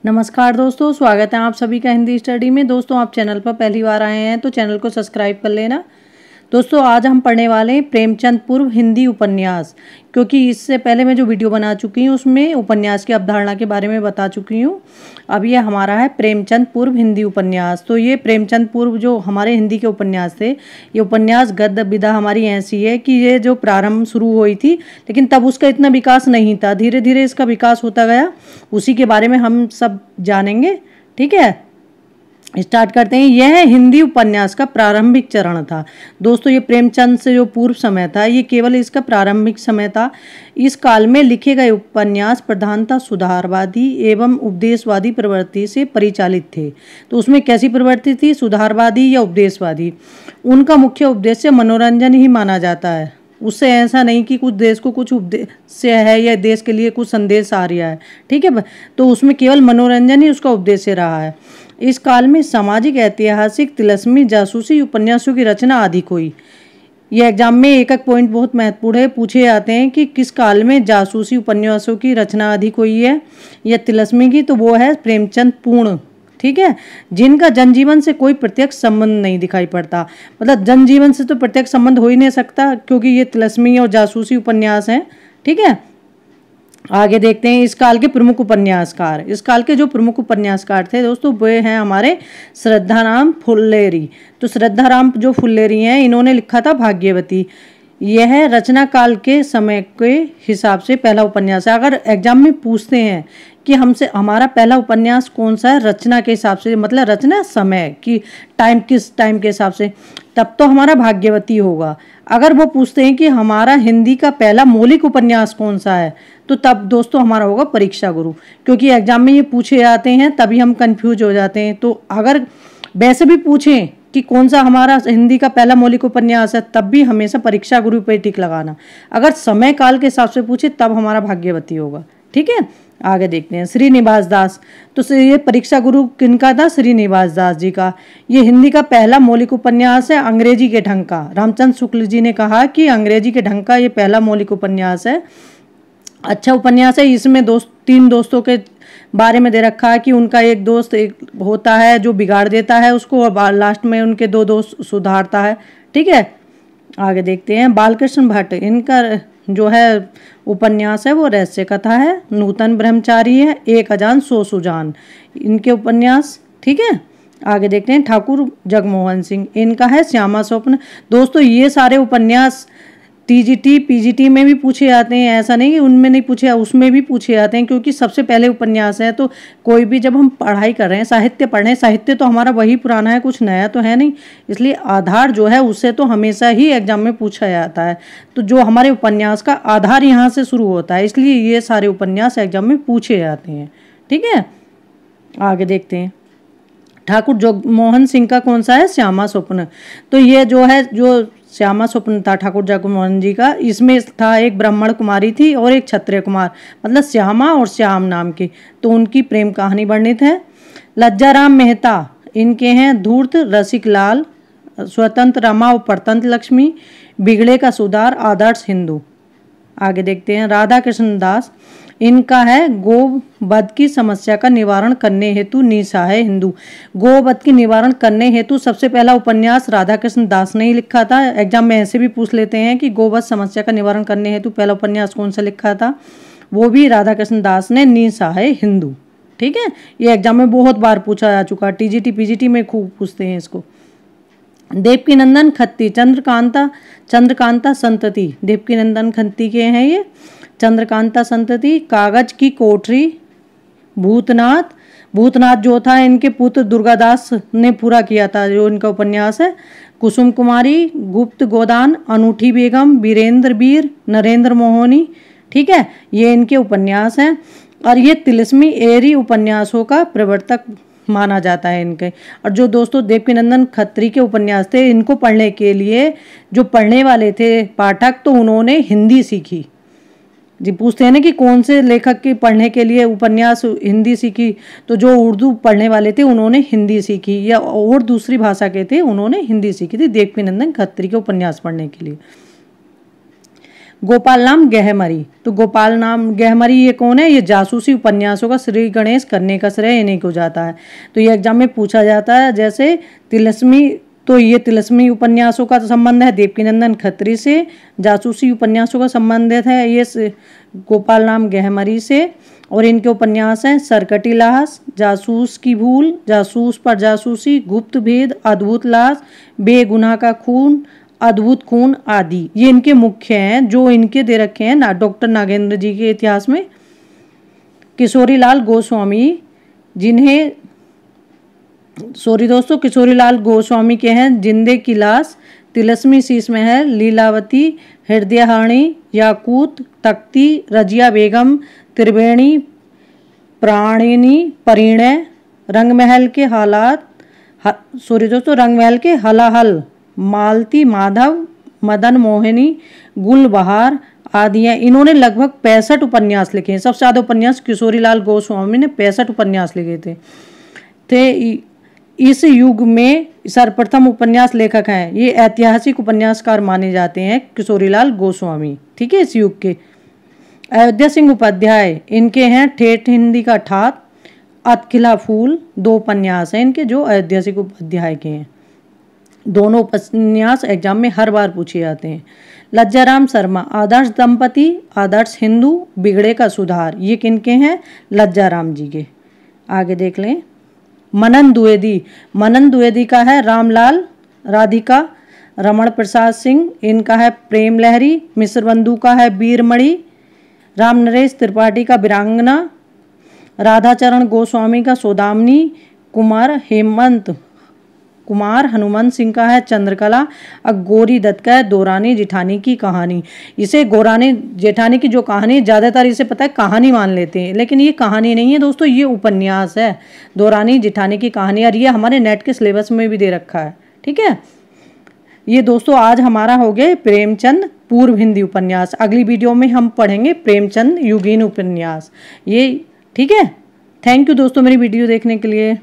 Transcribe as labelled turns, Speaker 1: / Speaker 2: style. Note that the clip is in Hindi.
Speaker 1: नमस्कार दोस्तों, स्वागत है आप सभी का हिंदी स्टडी में। दोस्तों, आप चैनल पर पहली बार आए हैं तो चैनल को सब्सक्राइब कर लेना। दोस्तों, आज हम पढ़ने वाले हैं प्रेमचंद पूर्व हिंदी उपन्यास, क्योंकि इससे पहले मैं जो वीडियो बना चुकी हूँ उसमें उपन्यास की अवधारणा के बारे में बता चुकी हूँ। अब ये हमारा है प्रेमचंद पूर्व हिंदी उपन्यास। तो ये प्रेमचंद पूर्व जो हमारे हिंदी के उपन्यास थे, ये उपन्यास गद्य विधा हमारी ऐसी है कि ये जो प्रारंभ शुरू हुई थी, लेकिन तब उसका इतना विकास नहीं था। धीरे धीरे इसका विकास होता गया, उसी के बारे में हम सब जानेंगे। ठीक है, स्टार्ट करते हैं। यह हिंदी उपन्यास का प्रारंभिक चरण था। दोस्तों, ये प्रेमचंद से जो पूर्व समय था, ये केवल इसका प्रारंभिक समय था। इस काल में लिखे गए उपन्यास प्रधानतः सुधारवादी एवं उपदेशवादी प्रवृत्ति से परिचालित थे। तो उसमें कैसी प्रवृत्ति थी, सुधारवादी या उपदेशवादी? उनका मुख्य उद्देश्य मनोरंजन ही माना जाता है। उससे ऐसा नहीं कि कुछ देश को कुछ उद्देश्य है या देश के लिए कुछ संदेश आ रहा है। ठीक है, तो उसमें केवल मनोरंजन ही उसका उद्देश्य रहा है। इस काल में सामाजिक, ऐतिहासिक, तिलस्मी, जासूसी उपन्यासों की रचना अधिक हुई। ये एग्जाम में एक एक पॉइंट बहुत महत्वपूर्ण है, पूछे जाते हैं कि किस काल में जासूसी उपन्यासों की रचना अधिक हुई है या तिलस्मी की, तो वो है प्रेमचंद पूर्ण। ठीक है, जिनका जनजीवन से कोई प्रत्यक्ष संबंध नहीं दिखाई पड़ता। मतलब जनजीवन से तो प्रत्यक्ष संबंध हो ही नहीं सकता, क्योंकि ये तिलस्मी और जासूसी उपन्यास हैं। ठीक है, आगे देखते हैं इस काल के प्रमुख उपन्यासकार। इस काल के जो प्रमुख उपन्यासकार थे दोस्तों, वे हैं हमारे श्रद्धाराम फुल्लेरी। तो श्रद्धाराम जो फुल्लेरी हैं, इन्होंने लिखा था भाग्यवती। यह रचना काल के समय के हिसाब से पहला उपन्यास है। अगर एग्जाम में पूछते हैं कि हमसे हमारा पहला उपन्यास कौन सा है रचना के हिसाब से, मतलब रचना समय की टाइम, किस टाइम के हिसाब से, तब तो हमारा भाग्यवती होगा। अगर वो पूछते हैं कि हमारा हिंदी का पहला मौलिक उपन्यास कौन सा है, तो तब दोस्तों हमारा होगा परीक्षा गुरु। क्योंकि एग्जाम में ये पूछे जाते हैं, तभी हम कंफ्यूज हो जाते हैं। तो अगर वैसे भी पूछें कि कौन सा हमारा हिंदी का पहला मौलिक उपन्यास है, तब भी हमेशा परीक्षा गुरु पे टिक लगाना। अगर समय काल के हिसाब से पूछे तब हमारा भाग्यवती होगा। ठीक है, आगे देखते हैं श्रीनिवास दास। तो ये परीक्षा गुरु किनका था? श्रीनिवास दास जी का। ये हिंदी का पहला मौलिक उपन्यास है अंग्रेजी के ढंग का। रामचंद्र शुक्ल जी ने कहा कि अंग्रेजी के ढंग का ये पहला मौलिक उपन्यास है। अच्छा उपन्यास है। इसमें तीन दोस्तों के बारे में दे रखा है कि उनका एक दोस्त एक होता है जो बिगाड़ देता है उसको, और लास्ट में उनके दो दोस्त सुधारता है। ठीक है, आगे देखते हैं बालकृष्ण भट्ट। इनका जो है उपन्यास है वो रहस्य कथा है। नूतन ब्रह्मचारी है, एक अजान सो सुजान, इनके उपन्यास। ठीक है, आगे देखते हैं ठाकुर जगमोहन सिंह। इनका है श्यामा स्वप्न। दोस्तों, ये सारे उपन्यास टीजीटी पीजीटी में भी पूछे जाते हैं। ऐसा नहीं कि उनमें नहीं पूछे, उसमें भी पूछे जाते हैं, क्योंकि सबसे पहले उपन्यास है। तो कोई भी जब हम पढ़ाई कर रहे हैं, साहित्य पढ़ रहे हैं, साहित्य तो हमारा वही पुराना है, कुछ नया तो है नहीं। इसलिए आधार जो है उससे तो हमेशा ही एग्जाम में पूछा जाता है। तो जो हमारे उपन्यास का आधार यहाँ से शुरू होता है, इसलिए ये सारे उपन्यास एग्जाम में पूछे जाते हैं। ठीक है, आगे देखते हैं ठाकुर जगमोहन सिंह का कौन सा है? श्यामा स्वप्न। तो ये जो है, जो श्यामा स्वप्न था ठाकुर जगमोहन जी का, इसमें था एक ब्राह्मण कुमारी थी और एक क्षत्रिय कुमार, मतलब श्यामा और श्याम नाम की। तो उनकी प्रेम कहानी वर्णित है। लज्जाराम मेहता, इनके हैं धूर्त, रसिक लाल, स्वतंत्र रमा और परतंत्र लक्ष्मी, बिगड़े का सुधार, आदर्श हिंदू। आगे देखते हैं राधा कृष्ण दास। इनका है गोवध की समस्या का निवारण करने हेतु निसहाय हिंदू। गोवध की निवारण करने हेतु सबसे पहला उपन्यास राधा कृष्ण दास ने ही लिखा था। एग्जाम में ऐसे भी पूछ लेते हैं कि गोवध समस्या का निवारण करने हेतु पहला उपन्यास कौन सा लिखा था, वो भी राधा कृष्ण दास ने, निसहाय हिंदू। ठीक है, ये एग्जाम में बहुत बार पूछा जा चुका, टीजीटी पीजीटी में खूब पूछते हैं इसको। देवकीनंदन खत्ती, चंद्रकांता संतति, देवकीनंदन खत्ती के हैं ये। चंद्रकांता संतति, कागज की कोठरी, भूतनाथ जो था इनके पुत्र दुर्गादास ने पूरा किया था, जो इनका उपन्यास है। कुसुम कुमारी, गुप्त गोदान, अनूठी बेगम, वीरेंद्र वीर, नरेंद्र मोहनी। ठीक है, ये इनके उपन्यास हैं। और ये तिलस्मी एरी उपन्यासों का प्रवर्तक माना जाता है इनके। और जो दोस्तों देवकीनंदन खत्री के उपन्यास थे, इनको पढ़ने के लिए जो पढ़ने वाले थे पाठक, तो उन्होंने हिंदी सीखी। जी पूछते हैं ना कि कौन से लेखक के पढ़ने के लिए उपन्यास हिंदी सीखी, तो जो उर्दू पढ़ने वाले थे उन्होंने हिंदी सीखी, या और दूसरी भाषा के थे उन्होंने हिंदी सीखी थी देवकीनंदन खत्री के उपन्यास पढ़ने के लिए। गोपाल नाम गहमरी, तो गोपाल नाम गहमरी ये कौन है? ये जासूसी उपन्यासों का श्री गणेश करने का श्रेय इन्हीं को जाता है। तो ये एग्जाम में पूछा जाता है। जैसे तिलस्मी, तो ये तिलस्मी उपन्यासों का संबंध है देवकीनंदन खत्री से। जासूसी उपन्यासों का संबंधित है ये गोपाल नाम गहमरी से। और इनके उपन्यास हैं सरकटी लाश, जासूस की भूल, जासूस पर जासूसी, गुप्त भेद, अद्भुत लाश, बेगुनाह का खून, अद्भुत खून आदि। ये इनके मुख्य हैं जो इनके दे रखे हैं ना डॉक्टर नागेंद्र जी के इतिहास में। किशोरीलाल गोस्वामी, जिन्हें दोस्तों किशोरीलाल गोस्वामी के हैं जिंदे की लाश, तिलस्मी शीश महल, लीलावती, हृदयहारिणी, याकूत, तख्ती, रजिया बेगम, त्रिवेणी, प्राणिनी, परिणय, रंगमहल के हालात, रंगमहल के हलाहल, मालती, माधव, मदन मोहिनी, गुलबहार आदि हैं। इन्होंने लगभग 65 उपन्यास लिखे हैं। सबसे ज़्यादा उपन्यास किशोरीलाल गोस्वामी ने 65 उपन्यास लिखे थे। इस युग में सर्वप्रथम उपन्यास लेखक हैं, ये ऐतिहासिक उपन्यासकार माने जाते हैं किशोरीलाल गोस्वामी, ठीक है। इस युग के अयोध्या सिंह उपाध्याय, इनके हैं ठेठ हिंदी का ठाट, अतखिला फूल, 2 उपन्यास हैं इनके जो अयोध्या सिंह उपाध्याय के हैं। दोनों उपन्यास एग्जाम में हर बार पूछे जाते हैं। लज्जाराम शर्मा, आदर्श दंपति, आदर्श हिंदू, बिगड़े का सुधार, ये किनके हैं? लज्जाराम जी के। आगे देख लें। मनन द्विवेदी का है रामलाल राधिका, रमण प्रसाद सिंह, इनका है प्रेम लहरी, मिश्र बंधु का है वीरमणि, राम नरेश त्रिपाठी का वीरांगना, राधाचरण गोस्वामी का सौदामिनी, कुमार हनुमंत सिंह का है चंद्रकला, और गौरी दत्त का है दौरानी जेठानी की कहानी। इसे गौरानी जेठानी की जो कहानी ज़्यादातर इसे पता है कहानी मान लेते हैं, लेकिन ये कहानी नहीं है दोस्तों, ये उपन्यास है दौरानी जेठानी की कहानी, और ये हमारे नेट के सिलेबस में भी दे रखा है, ठीक है। ये दोस्तों आज हमारा हो गया प्रेमचंद पूर्व हिंदी उपन्यास। अगली वीडियो में हम पढ़ेंगे प्रेमचंद युगीन उपन्यास, ये ठीक है। थैंक यू दोस्तों मेरी वीडियो देखने के लिए।